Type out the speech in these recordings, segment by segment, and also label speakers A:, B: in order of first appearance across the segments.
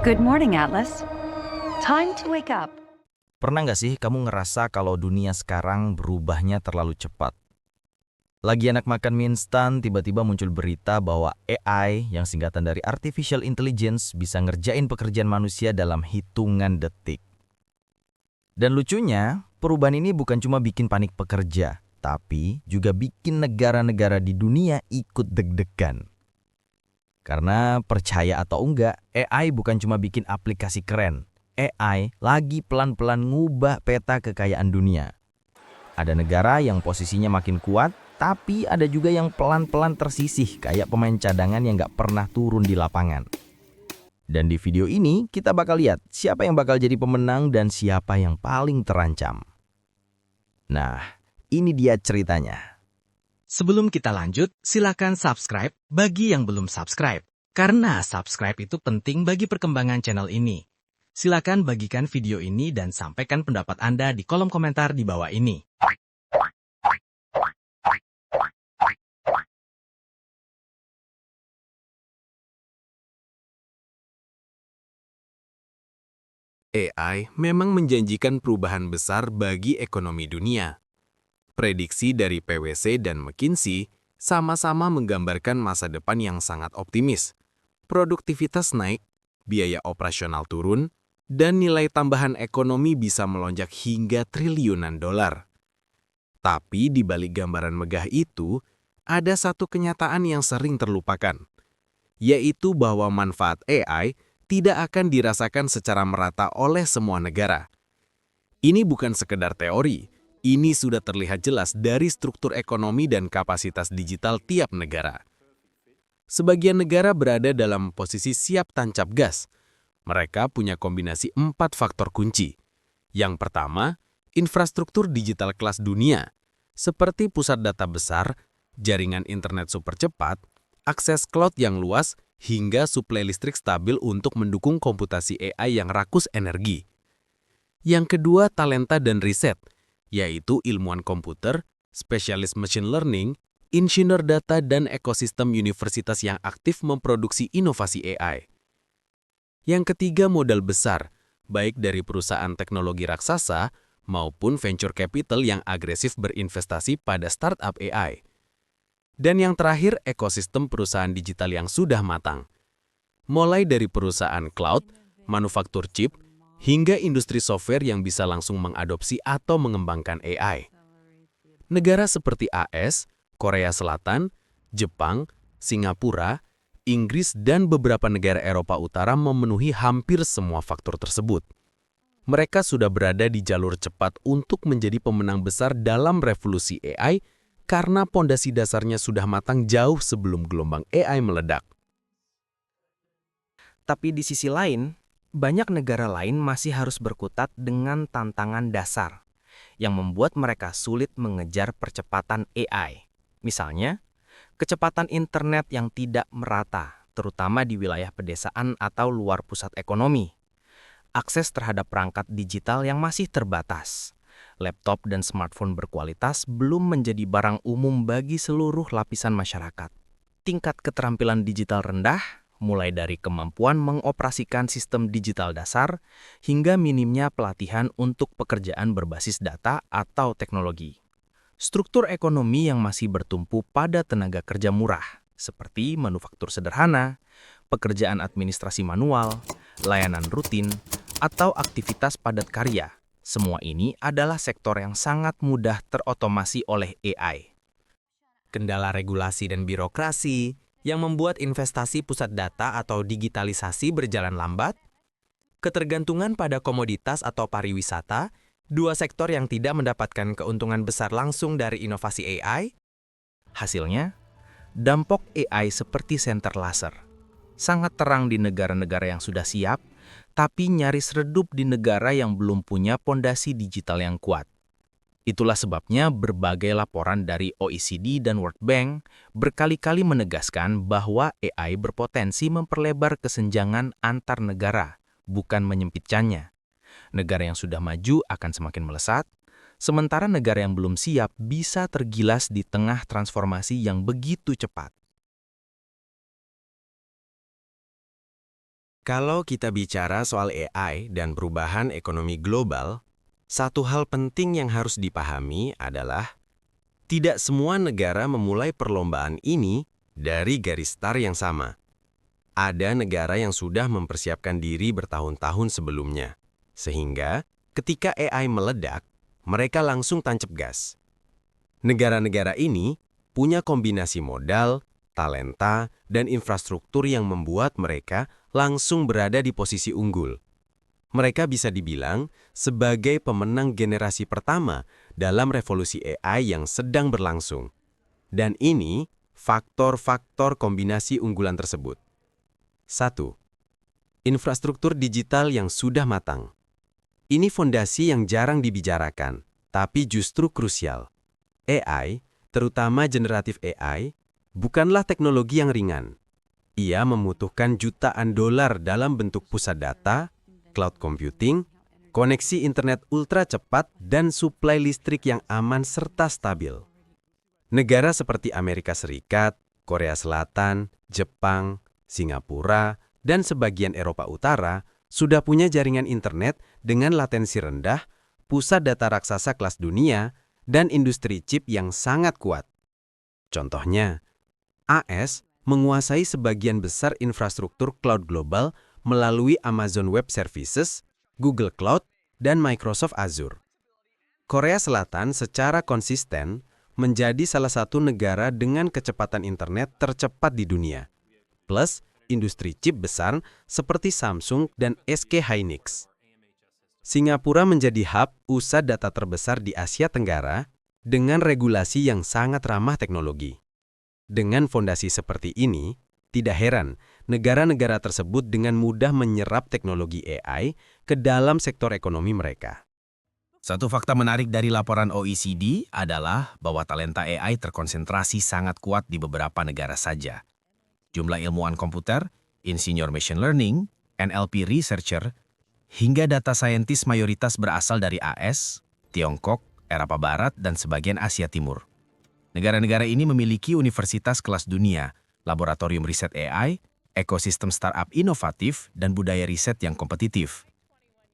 A: Good morning, Atlas. Time to wake up.
B: Pernah nggak sih kamu ngerasa kalau dunia sekarang berubahnya terlalu cepat? Lagi enak makan mie instan, tiba-tiba muncul berita bahwa AI yang singkatan dari Artificial Intelligence bisa ngerjain pekerjaan manusia dalam hitungan detik. Dan lucunya, perubahan ini bukan cuma bikin panik pekerja, tapi juga bikin negara-negara di dunia ikut deg-degan. Karena percaya atau enggak, AI bukan cuma bikin aplikasi keren. AI lagi pelan-pelan ngubah peta kekayaan dunia. Ada negara yang posisinya makin kuat, tapi ada juga yang pelan-pelan tersisih kayak pemain cadangan yang nggak pernah turun di lapangan. Dan di video ini kita bakal lihat siapa yang bakal jadi pemenang dan siapa yang paling terancam. Nah, ini dia ceritanya.
C: Sebelum kita lanjut, silakan subscribe bagi yang belum subscribe. Karena subscribe itu penting bagi perkembangan channel ini. Silakan bagikan video ini dan sampaikan pendapat Anda di kolom komentar di bawah ini.
D: AI memang menjanjikan perubahan besar bagi ekonomi dunia. Prediksi dari PwC dan McKinsey sama-sama menggambarkan masa depan yang sangat optimis. Produktivitas naik, biaya operasional turun, dan nilai tambahan ekonomi bisa melonjak hingga triliunan dolar. Tapi di balik gambaran megah itu, ada satu kenyataan yang sering terlupakan, yaitu bahwa manfaat AI tidak akan dirasakan secara merata oleh semua negara. Ini bukan sekedar teori, ini sudah terlihat jelas dari struktur ekonomi dan kapasitas digital tiap negara. Sebagian negara berada dalam posisi siap tancap gas. Mereka punya kombinasi 4 faktor kunci. Yang pertama, infrastruktur digital kelas dunia, seperti pusat data besar, jaringan internet super cepat, akses cloud yang luas, hingga suplai listrik stabil untuk mendukung komputasi AI yang rakus energi. Yang kedua, talenta dan riset, yaitu ilmuwan komputer, spesialis machine learning, insinyur data, dan ekosistem universitas yang aktif memproduksi inovasi AI. Yang ketiga, modal besar, baik dari perusahaan teknologi raksasa maupun venture capital yang agresif berinvestasi pada startup AI. Dan yang terakhir, ekosistem perusahaan digital yang sudah matang. Mulai dari perusahaan cloud, manufaktur chip, hingga industri software yang bisa langsung mengadopsi atau mengembangkan AI. Negara seperti AS, Korea Selatan, Jepang, Singapura, Inggris, dan beberapa negara Eropa Utara memenuhi hampir semua faktor tersebut. Mereka sudah berada di jalur cepat untuk menjadi pemenang besar dalam revolusi AI karena pondasi dasarnya sudah matang jauh sebelum gelombang AI meledak.
E: Tapi di sisi lain, banyak negara lain masih harus berkutat dengan tantangan dasar yang membuat mereka sulit mengejar percepatan AI. Misalnya, kecepatan internet yang tidak merata, terutama di wilayah pedesaan atau luar pusat ekonomi. Akses terhadap perangkat digital yang masih terbatas. Laptop dan smartphone berkualitas belum menjadi barang umum bagi seluruh lapisan masyarakat. Tingkat keterampilan digital rendah, mulai dari kemampuan mengoperasikan sistem digital dasar hingga minimnya pelatihan untuk pekerjaan berbasis data atau teknologi. Struktur ekonomi yang masih bertumpu pada tenaga kerja murah, seperti manufaktur sederhana, pekerjaan administrasi manual, layanan rutin, atau aktivitas padat karya. Semua ini adalah sektor yang sangat mudah terotomasi oleh AI.
C: Kendala regulasi dan birokrasi yang membuat investasi pusat data atau digitalisasi berjalan lambat, ketergantungan pada komoditas atau pariwisata, dua sektor yang tidak mendapatkan keuntungan besar langsung dari inovasi AI.
E: Hasilnya, dampak AI seperti senter laser. Sangat terang di negara-negara yang sudah siap, tapi nyaris redup di negara yang belum punya pondasi digital yang kuat. Itulah sebabnya berbagai laporan dari OECD dan World Bank berkali-kali menegaskan bahwa AI berpotensi memperlebar kesenjangan antar negara, bukan menyempitkannya. Negara yang sudah maju akan semakin melesat, sementara negara yang belum siap bisa tergilas di tengah transformasi yang begitu cepat.
D: Kalau kita bicara soal AI dan perubahan ekonomi global, satu hal penting yang harus dipahami adalah tidak semua negara memulai perlombaan ini dari garis start yang sama. Ada negara yang sudah mempersiapkan diri bertahun-tahun sebelumnya, sehingga ketika AI meledak, mereka langsung tancap gas. Negara-negara ini punya kombinasi modal, talenta, dan infrastruktur yang membuat mereka langsung berada di posisi unggul. Mereka bisa dibilang sebagai pemenang generasi pertama dalam revolusi AI yang sedang berlangsung. Dan ini faktor-faktor kombinasi unggulan tersebut. 1. Infrastruktur digital yang sudah matang. Ini fondasi yang jarang dibicarakan, tapi justru krusial. AI, terutama generatif AI, bukanlah teknologi yang ringan. Ia membutuhkan jutaan dolar dalam bentuk pusat data, cloud computing, koneksi internet ultra cepat, dan suplai listrik yang aman serta stabil. Negara seperti Amerika Serikat, Korea Selatan, Jepang, Singapura, dan sebagian Eropa Utara sudah punya jaringan internet dengan latensi rendah, pusat data raksasa kelas dunia, dan industri chip yang sangat kuat. Contohnya, AS menguasai sebagian besar infrastruktur cloud global melalui Amazon Web Services, Google Cloud, dan Microsoft Azure. Korea Selatan secara konsisten menjadi salah satu negara dengan kecepatan internet tercepat di dunia, plus industri chip besar seperti Samsung dan SK Hynix. Singapura menjadi hub pusat data terbesar di Asia Tenggara dengan regulasi yang sangat ramah teknologi. Dengan fondasi seperti ini, tidak heran negara-negara tersebut dengan mudah menyerap teknologi AI ke dalam sektor ekonomi mereka.
F: Satu fakta menarik dari laporan OECD adalah bahwa talenta AI terkonsentrasi sangat kuat di beberapa negara saja. Jumlah ilmuwan komputer, insinyur machine learning, NLP researcher, hingga data scientist mayoritas berasal dari AS, Tiongkok, Eropa Barat, dan sebagian Asia Timur. Negara-negara ini memiliki universitas kelas dunia, laboratorium riset AI, ekosistem startup inovatif, dan budaya riset yang kompetitif.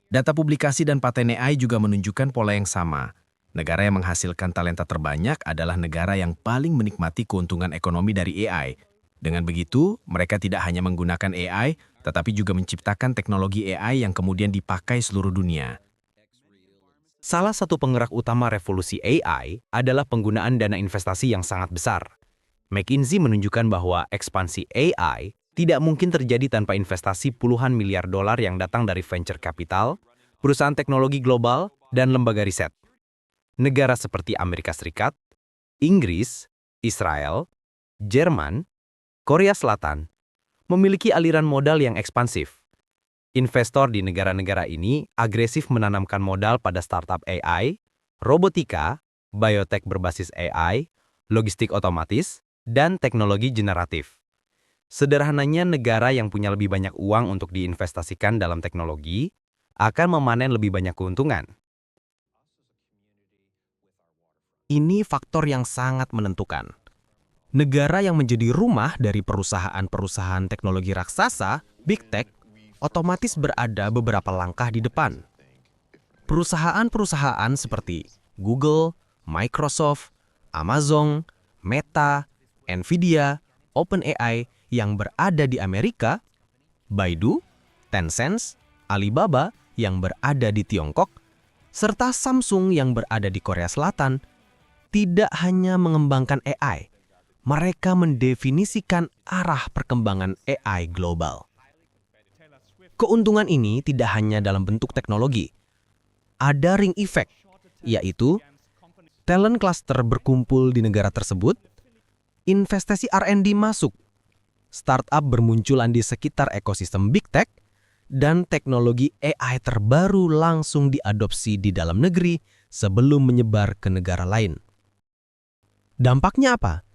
F: Data publikasi dan paten AI juga menunjukkan pola yang sama. Negara yang menghasilkan talenta terbanyak adalah negara yang paling menikmati keuntungan ekonomi dari AI. Dengan begitu, mereka tidak hanya menggunakan AI, tetapi juga menciptakan teknologi AI yang kemudian dipakai seluruh dunia.
E: Salah satu penggerak utama revolusi AI adalah penggunaan dana investasi yang sangat besar. McKinsey menunjukkan bahwa ekspansi AI tidak mungkin terjadi tanpa investasi puluhan miliar dolar yang datang dari venture capital, perusahaan teknologi global, dan lembaga riset. Negara seperti Amerika Serikat, Inggris, Israel, Jerman, Korea Selatan memiliki aliran modal yang ekspansif. Investor di negara-negara ini agresif menanamkan modal pada startup AI, robotika, biotek berbasis AI, logistik otomatis, dan teknologi generatif. Sederhananya, negara yang punya lebih banyak uang untuk diinvestasikan dalam teknologi akan memanen lebih banyak keuntungan. Ini faktor yang sangat menentukan. Negara yang menjadi rumah dari perusahaan-perusahaan teknologi raksasa, Big Tech, otomatis berada beberapa langkah di depan. Perusahaan-perusahaan seperti Google, Microsoft, Amazon, Meta, Nvidia, OpenAI yang berada di Amerika, Baidu, Tencent, Alibaba yang berada di Tiongkok, serta Samsung yang berada di Korea Selatan, tidak hanya mengembangkan AI, mereka mendefinisikan arah perkembangan AI global. Keuntungan ini tidak hanya dalam bentuk teknologi. Ada ring effect, yaitu talent cluster berkumpul di negara tersebut, investasi R&D masuk, startup bermunculan di sekitar ekosistem Big Tech, dan teknologi AI terbaru langsung diadopsi di dalam negeri sebelum menyebar ke negara lain. Dampaknya apa?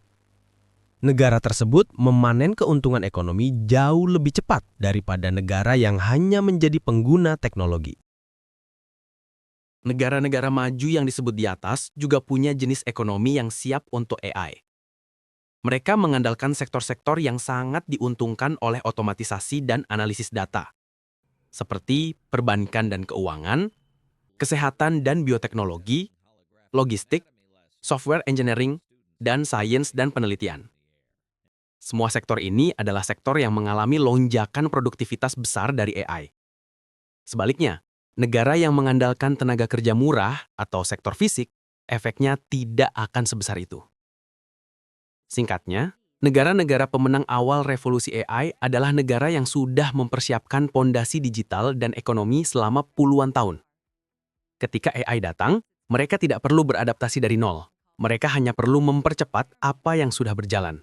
E: Negara tersebut memanen keuntungan ekonomi jauh lebih cepat daripada negara yang hanya menjadi pengguna teknologi. Negara-negara maju yang disebut di atas juga punya jenis ekonomi yang siap untuk AI.
C: Mereka mengandalkan sektor-sektor yang sangat diuntungkan oleh otomatisasi dan analisis data, seperti perbankan dan keuangan, kesehatan dan bioteknologi, logistik, software engineering, dan sains dan penelitian. Semua sektor ini adalah sektor yang mengalami lonjakan produktivitas besar dari AI. Sebaliknya, negara yang mengandalkan tenaga kerja murah atau sektor fisik, efeknya tidak akan sebesar itu. Singkatnya, negara-negara pemenang awal revolusi AI adalah negara yang sudah mempersiapkan pondasi digital dan ekonomi selama puluhan tahun. Ketika AI datang, mereka tidak perlu beradaptasi dari nol. Mereka hanya perlu mempercepat apa yang sudah berjalan.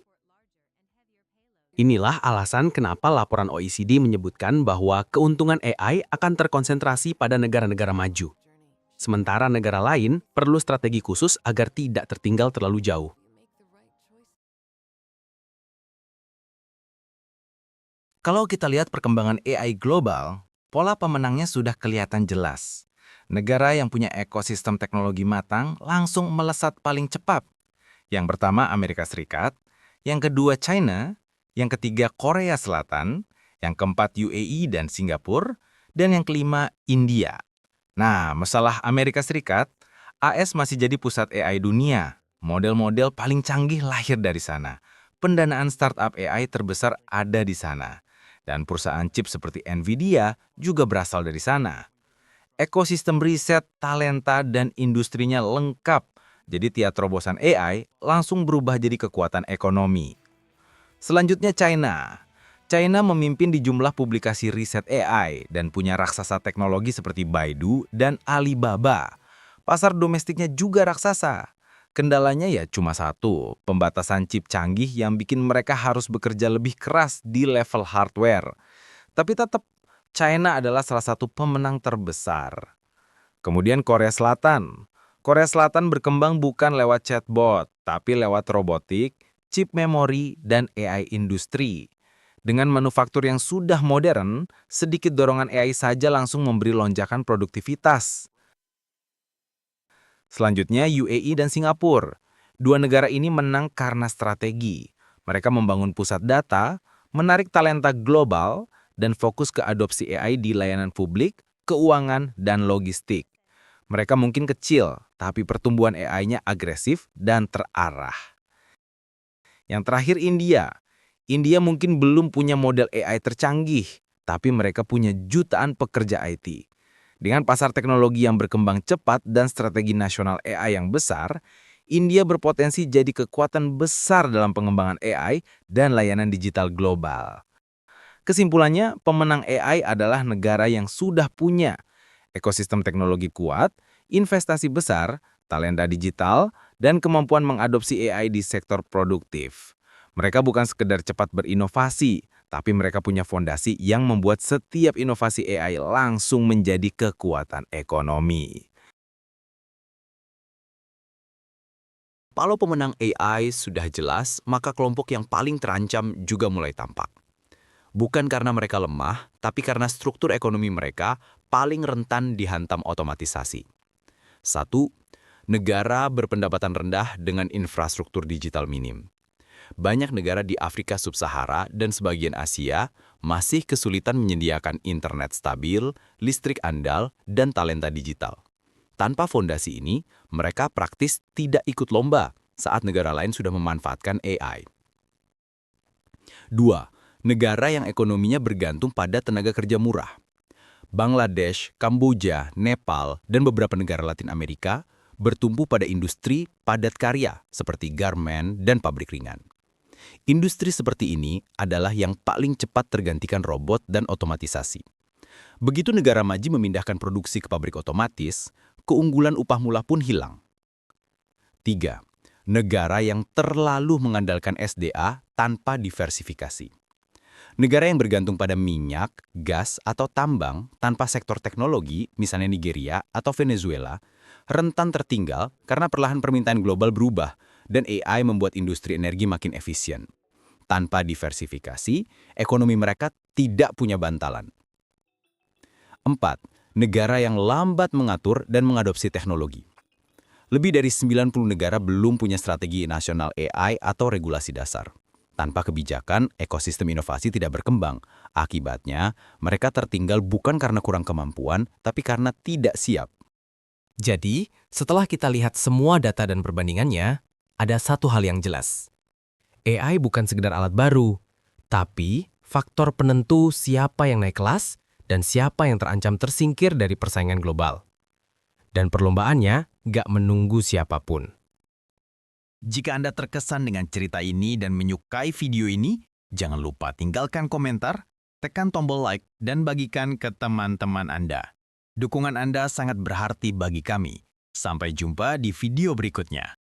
C: Inilah alasan kenapa laporan OECD menyebutkan bahwa keuntungan AI akan terkonsentrasi pada negara-negara maju. Sementara negara lain perlu strategi khusus agar tidak tertinggal terlalu jauh.
B: Kalau kita lihat perkembangan AI global, pola pemenangnya sudah kelihatan jelas. Negara yang punya ekosistem teknologi matang langsung melesat paling cepat. Yang pertama Amerika Serikat, yang kedua China, yang ketiga Korea Selatan, yang keempat UAE dan Singapura, dan yang kelima India. Nah, masalah Amerika Serikat, AS masih jadi pusat AI dunia. Model-model paling canggih lahir dari sana. Pendanaan startup AI terbesar ada di sana. Dan perusahaan chip seperti Nvidia juga berasal dari sana. Ekosistem riset, talenta, dan industrinya lengkap. Jadi tiap terobosan AI langsung berubah jadi kekuatan ekonomi. Selanjutnya China. China memimpin di jumlah publikasi riset AI dan punya raksasa teknologi seperti Baidu dan Alibaba. Pasar domestiknya juga raksasa. Kendalanya ya cuma satu, pembatasan chip canggih yang bikin mereka harus bekerja lebih keras di level hardware. Tapi tetap, China adalah salah satu pemenang terbesar. Kemudian Korea Selatan. Korea Selatan berkembang bukan lewat chatbot, tapi lewat robotik, chip memori, dan AI industri. Dengan manufaktur yang sudah modern, sedikit dorongan AI saja langsung memberi lonjakan produktivitas. Selanjutnya UAE dan Singapura. Dua negara ini menang karena strategi. Mereka membangun pusat data, menarik talenta global, dan fokus ke adopsi AI di layanan publik, keuangan, dan logistik. Mereka mungkin kecil, tapi pertumbuhan AI-nya agresif dan terarah. Yang terakhir India. India mungkin belum punya model AI tercanggih, tapi mereka punya jutaan pekerja IT. Dengan pasar teknologi yang berkembang cepat dan strategi nasional AI yang besar, India berpotensi jadi kekuatan besar dalam pengembangan AI dan layanan digital global. Kesimpulannya, pemenang AI adalah negara yang sudah punya ekosistem teknologi kuat, investasi besar, talenta digital, dan kemampuan mengadopsi AI di sektor produktif. Mereka bukan sekedar cepat berinovasi, tapi mereka punya fondasi yang membuat setiap inovasi AI langsung menjadi kekuatan ekonomi.
C: Kalau pemenang AI sudah jelas, maka kelompok yang paling terancam juga mulai tampak. Bukan karena mereka lemah, tapi karena struktur ekonomi mereka paling rentan dihantam otomatisasi. 1. Negara berpendapatan rendah dengan infrastruktur digital minim. Banyak negara di Afrika Sub-Sahara dan sebagian Asia masih kesulitan menyediakan internet stabil, listrik andal, dan talenta digital. Tanpa fondasi ini, mereka praktis tidak ikut lomba saat negara lain sudah memanfaatkan AI. 2. Negara yang ekonominya bergantung pada tenaga kerja murah. Bangladesh, Kamboja, Nepal, dan beberapa negara Latin Amerika bertumpu pada industri padat karya seperti garmen dan pabrik ringan. Industri seperti ini adalah yang paling cepat tergantikan robot dan otomatisasi. Begitu negara maju memindahkan produksi ke pabrik otomatis, keunggulan upah mula pun hilang. 3. Negara yang terlalu mengandalkan SDA tanpa diversifikasi. Negara yang bergantung pada minyak, gas, atau tambang tanpa sektor teknologi, misalnya Nigeria atau Venezuela, rentan tertinggal karena perlahan permintaan global berubah dan AI membuat industri energi makin efisien. Tanpa diversifikasi, ekonomi mereka tidak punya bantalan. 4. Negara yang lambat mengatur dan mengadopsi teknologi.
G: Lebih dari 90 negara belum punya strategi nasional AI atau regulasi dasar. Tanpa kebijakan, ekosistem inovasi tidak berkembang. Akibatnya, mereka tertinggal bukan karena kurang kemampuan, tapi karena tidak siap.
C: Jadi, setelah kita lihat semua data dan perbandingannya, ada satu hal yang jelas. AI bukan sekedar alat baru, tapi faktor penentu siapa yang naik kelas dan siapa yang terancam tersingkir dari persaingan global. Dan perlombaannya gak menunggu siapapun.
B: Jika Anda terkesan dengan cerita ini dan menyukai video ini, jangan lupa tinggalkan komentar, tekan tombol like, dan bagikan ke teman-teman Anda. Dukungan Anda sangat berarti bagi kami. Sampai jumpa di video berikutnya.